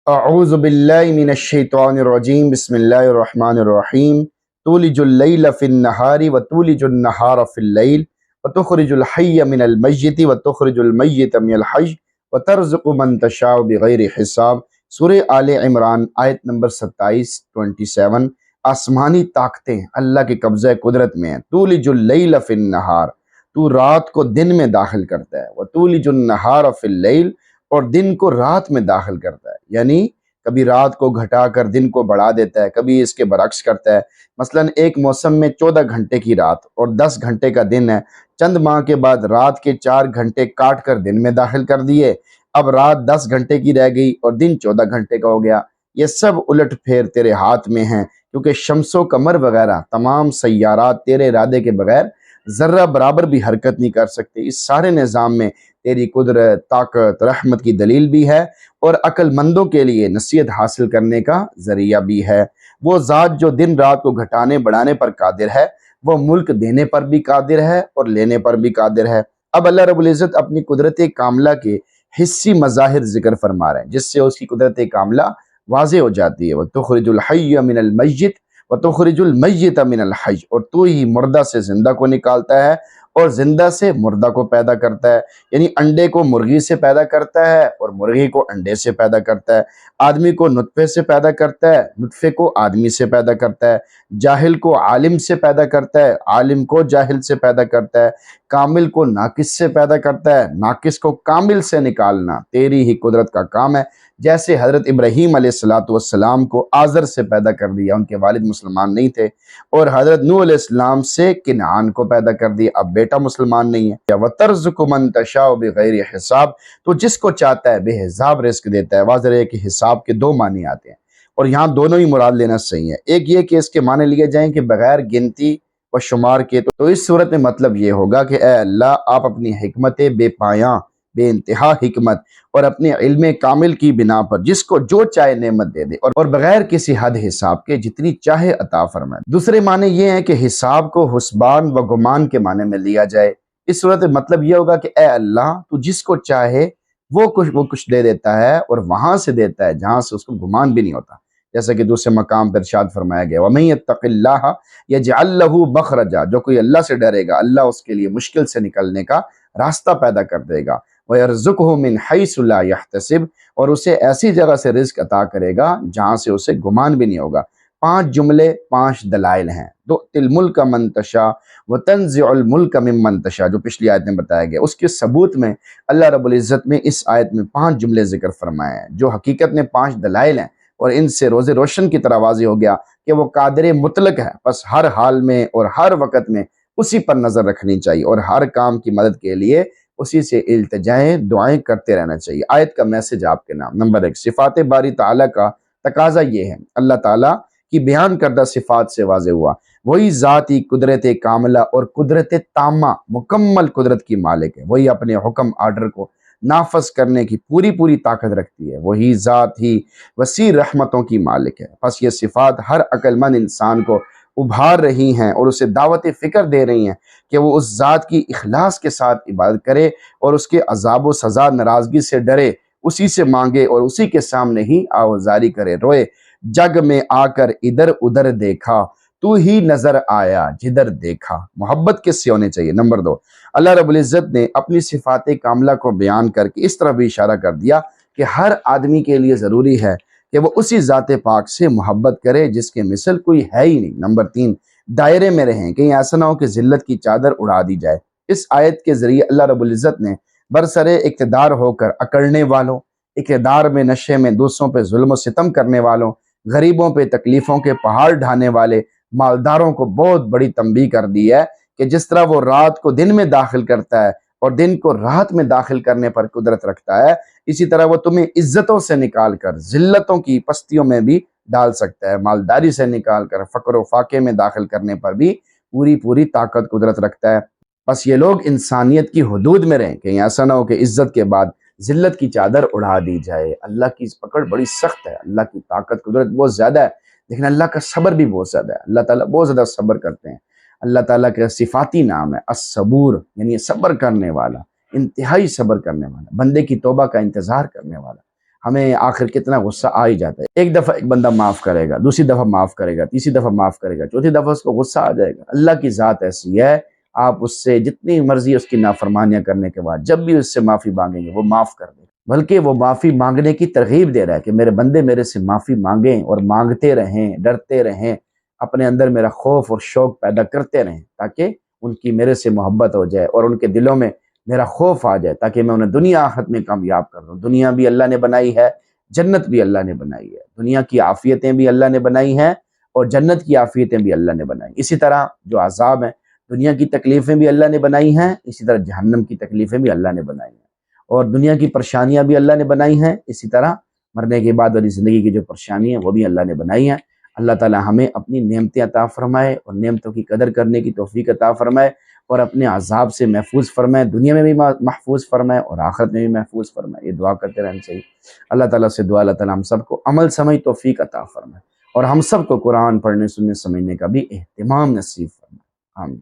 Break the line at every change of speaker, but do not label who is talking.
اعوذ باللہ من الشیطان الرجیم بسم اللہ الرحمن الرحیم تولج اللیل فی النہار وتولج النہار فی اللیل وتخرج الحی من المیت وتخرج المیت من الحی وترزق من تشاء بغیر حساب۔ سورہ آل عمران آیت نمبر 27 آسمانی طاقتیں اللہ کے قبضہ قدرت میں ہیں۔ تولج اللیل فی النہار، تو رات کو دن میں داخل کرتا ہے، وتولج النہار فی اللیل، اور دن کو رات میں داخل کرتا ہے، یعنی کبھی رات کو گھٹا کر دن کو بڑھا دیتا ہے، کبھی اس کے برعکس کرتا ہے۔ مثلا ایک موسم میں 14 گھنٹے کی رات اور 10 گھنٹے کا دن ہے، چند ماہ کے بعد رات کے 4 گھنٹے کاٹ کر دن میں داخل کر دیے، اب رات 10 گھنٹے کی رہ گئی اور دن 14 گھنٹے کا ہو گیا۔ یہ سب الٹ پھیر تیرے ہاتھ میں ہیں، کیونکہ شمس و قمر وغیرہ تمام سیارات تیرے ارادے کے بغیر ذرہ برابر بھی حرکت نہیں کر سکتے۔ اس سارے نظام میں تیری قدرت، طاقت، رحمت کی دلیل بھی ہے اور عقل مندوں کے لیے نصیحت حاصل کرنے کا ذریعہ بھی ہے۔ وہ ذات جو دن رات کو گھٹانے بڑھانے پر قادر ہے، وہ ملک دینے پر بھی قادر ہے اور لینے پر بھی قادر ہے۔ اب اللہ رب العزت اپنی قدرت کاملہ کے حصی مظاہر ذکر فرما رہے ہیں، جس سے اس کی قدرت کاملہ واضح ہو جاتی ہے۔ وَتُخْرِجُ الْحَيَّ مِنَ الْمَيِّتِ وَتُخْرِجُ الْمَيِّتَ مِنَ الْحَيِّ، اور تو ہی مردہ سے زندہ کو نکالتا ہے اور زندہ سے مردہ کو پیدا کرتا ہے، یعنی انڈے کو مرغی سے پیدا کرتا ہے اور مرغی کو انڈے سے پیدا کرتا ہے، آدمی کو نطفے سے پیدا کرتا ہے، نطفے کو آدمی سے پیدا کرتا ہے، جاہل کو عالم سے پیدا کرتا ہے، عالم کو جاہل سے پیدا کرتا ہے، کامل کو ناقص سے پیدا کرتا ہے، ناقص کو کامل سے نکالنا تیری ہی قدرت کا کام ہے۔ جیسے حضرت ابراہیم علیہ السلام کو آزر سے پیدا کر دیا، ان کے والد مسلمان نہیں تھے، اور حضرت نوح علیہ السلام سے کنعان کو پیدا کر دیا، اب بیٹا مسلمان نہیں ہے۔ وَتَرْزُقُ مَن تَشَاءُ بِغَيْرِ حساب، تو جس کو چاہتا ہے بے حساب رزق دیتا ہے۔ واضح ہے کہ حساب کے 2 معنی آتے ہیں اور یہاں دونوں ہی مراد لینا صحیح ہے۔ ایک یہ کہ اس کے معنی لیے جائیں کہ بغیر گنتی و شمار کے، تو اس صورت میں مطلب یہ ہوگا کہ اے اللہ، آپ اپنی حکمت بے پایاں، بے انتہا حکمت اور اپنے علم کامل کی بنا پر جس کو جو چاہے نعمت دے دے اور بغیر کسی حد حساب کے جتنی چاہے عطا فرمائے۔ دوسرے معنی یہ ہے کہ حساب کو حسبان و گمان کے معنی میں لیا جائے۔ اس صورت میں مطلب یہ ہوگا کہ اے اللہ، تو جس کو چاہے وہ کچھ دے دیتا ہے اور وہاں سے دیتا ہے جہاں سے اس کو گمان بھی نہیں ہوتا، جیسا کہ دوسرے مقام پر ارشاد فرمایا گیا وَمَن يَتَّقِ اللَّهَ يَجْعَل لَّهُ مَخْرَجًا، جو کوئی اللہ سے ڈرے گا اللہ اس کے لیے مشکل سے نکلنے کا راستہ پیدا کر دے گا۔ وَيَرْزُقْهُ مِنْ حَيْثُ لَا يَحْتَسِبُ، اور اسے ایسی جگہ سے رزق عطا کرے گا جہاں سے اسے گمان بھی نہیں ہوگا۔ 5 جملے 5 دلائل ہیں۔ تُؤْتِي الْمُلْكَ مَن تَشَاءُ وَتَنزِعُ الْمُلْكَ مِمَّن تَشَاءُ، جو پچھلی آیت میں بتایا گیا، اس کے ثبوت میں اللہ رب العزت نے اس آیت میں 5 جملے ذکر فرمائے ہیں، جو حقیقت میں 5 دلائل ہیں، اور ان سے روز روشن کی طرح واضح ہو گیا کہ وہ قادر مطلق ہے، بس ہر حال میں اور ہر وقت میں اسی پر نظر رکھنی چاہیے اور ہر کام کی مدد کے لیے اسی سے التجائیں دعائیں کرتے رہنا چاہیے۔ آیت کا میسج آپ کے نام۔ نمبر 1، صفات باری تعالیٰ کا تقاضا یہ ہے، اللہ تعالیٰ کی بیان کردہ صفات سے واضح ہوا، وہی ذاتی قدرت کاملہ اور قدرت تامہ، مکمل قدرت کی مالک ہے، وہی اپنے حکم آرڈر کو نافذ کرنے کی پوری طاقت رکھتی ہے، وہی ذات ہی وسیع رحمتوں کی مالک ہے۔ پس یہ صفات ہر عقل مند انسان کو ابھار رہی ہیں اور اسے دعوت فکر دے رہی ہیں کہ وہ اس ذات کی اخلاص کے ساتھ عبادت کرے اور اس کے عذاب و سزا ناراضگی سے ڈرے، اسی سے مانگے اور اسی کے سامنے ہی آوازاری کرے۔ روئے جگ میں آ کر ادھر ادھر دیکھا، تو ہی نظر آیا جدھر دیکھا۔ محبت کس سے ہونی چاہیے؟ نمبر 2، اللہ رب العزت نے اپنی صفات کاملہ کو بیان کر کے اس طرح بھی اشارہ کر دیا کہ ہر آدمی کے لیے ضروری ہے کہ وہ اسی ذات پاک سے محبت کرے جس کے مثل کوئی ہے ہی نہیں۔ نمبر 3، دائرے میں رہیں، کہیں ایسا نہ ہو کہ ذلت کی چادر اڑا دی جائے۔ اس آیت کے ذریعے اللہ رب العزت نے برسر اقتدار ہو کر اکڑنے والوں، اقتدار میں نشے میں دوسروں پہ ظلم و ستم کرنے والوں، غریبوں پہ تکلیفوں کے پہاڑ ڈھانے والے مالداروں کو بہت بڑی تنبیہ کر دی ہے کہ جس طرح وہ رات کو دن میں داخل کرتا ہے اور دن کو رات میں داخل کرنے پر قدرت رکھتا ہے، اسی طرح وہ تمہیں عزتوں سے نکال کر ذلتوں کی پستیوں میں بھی ڈال سکتا ہے، مالداری سے نکال کر فقر و فاقے میں داخل کرنے پر بھی پوری طاقت قدرت رکھتا ہے۔ بس یہ لوگ انسانیت کی حدود میں رہیں، کہیں ایسا نہ ہو کہ عزت کے بعد ذلت کی چادر اڑا دی جائے۔ اللہ کی پکڑ بڑی سخت ہے، اللہ کی طاقت قدرت بہت زیادہ ہے، لیکن اللہ کا صبر بھی بہت زیادہ ہے۔ اللہ تعالیٰ بہت زیادہ صبر کرتے ہیں۔ اللہ تعالیٰ کا صفاتی نام ہے الصبور، یعنی صبر کرنے والا، انتہائی صبر کرنے والا، بندے کی توبہ کا انتظار کرنے والا۔ ہمیں آخر کتنا غصہ آ ہی جاتا ہے۔ ایک دفعہ ایک بندہ معاف کرے گا، دوسری دفعہ معاف کرے گا، تیسری دفعہ معاف کرے گا، چوتھی دفعہ اس کو غصہ آ جائے گا۔ اللہ کی ذات ایسی ہے، آپ اس سے جتنی مرضی اس کی نافرمانیاں کرنے کے بعد جب بھی اس سے معافی مانگیں گے وہ معاف کر دے گا، بلکہ وہ معافی مانگنے کی ترغیب دے رہا ہے کہ میرے بندے میرے سے معافی مانگیں اور مانگتے رہیں، ڈرتے رہیں، اپنے اندر میرا خوف اور شوق پیدا کرتے رہیں تاکہ ان کی میرے سے محبت ہو جائے اور ان کے دلوں میں میرا خوف آ جائے، تاکہ میں انہیں دنیا آخرت میں کامیاب کر دوں۔ دنیا بھی اللہ نے بنائی ہے، جنت بھی اللہ نے بنائی ہے، دنیا کی عافیتیں بھی اللہ نے بنائی ہیں اور جنت کی عافیتیں بھی اللہ نے بنائی۔ اسی طرح جو عذاب ہیں، دنیا کی تکلیفیں بھی اللہ نے بنائی ہیں، اسی طرح جہنم کی تکلیفیں بھی اللہ نے بنائی ہیں، اور دنیا کی پریشانیاں بھی اللہ نے بنائی ہیں، اسی طرح مرنے کے بعد والی زندگی کی جو پریشانیاں ہیں وہ بھی اللہ نے بنائی ہیں۔ اللہ تعالی ہمیں اپنی نعمتیں عطا فرمائے اور نعمتوں کی قدر کرنے کی توفیق عطا فرمائے اور اپنے عذاب سے محفوظ فرمائے، دنیا میں بھی محفوظ فرمائے اور آخرت میں بھی محفوظ فرمائے۔ یہ دعا کرتے رہنا چاہیے۔ اللہ تعالیٰ سے دعا، اللہ تعالیٰ ہم سب کو عمل سمجھ توفیق عطا فرمائے اور ہم سب کو قرآن پڑھنے سننے سمجھنے کا بھی اہتمام نصیب فرمائے۔ آمین۔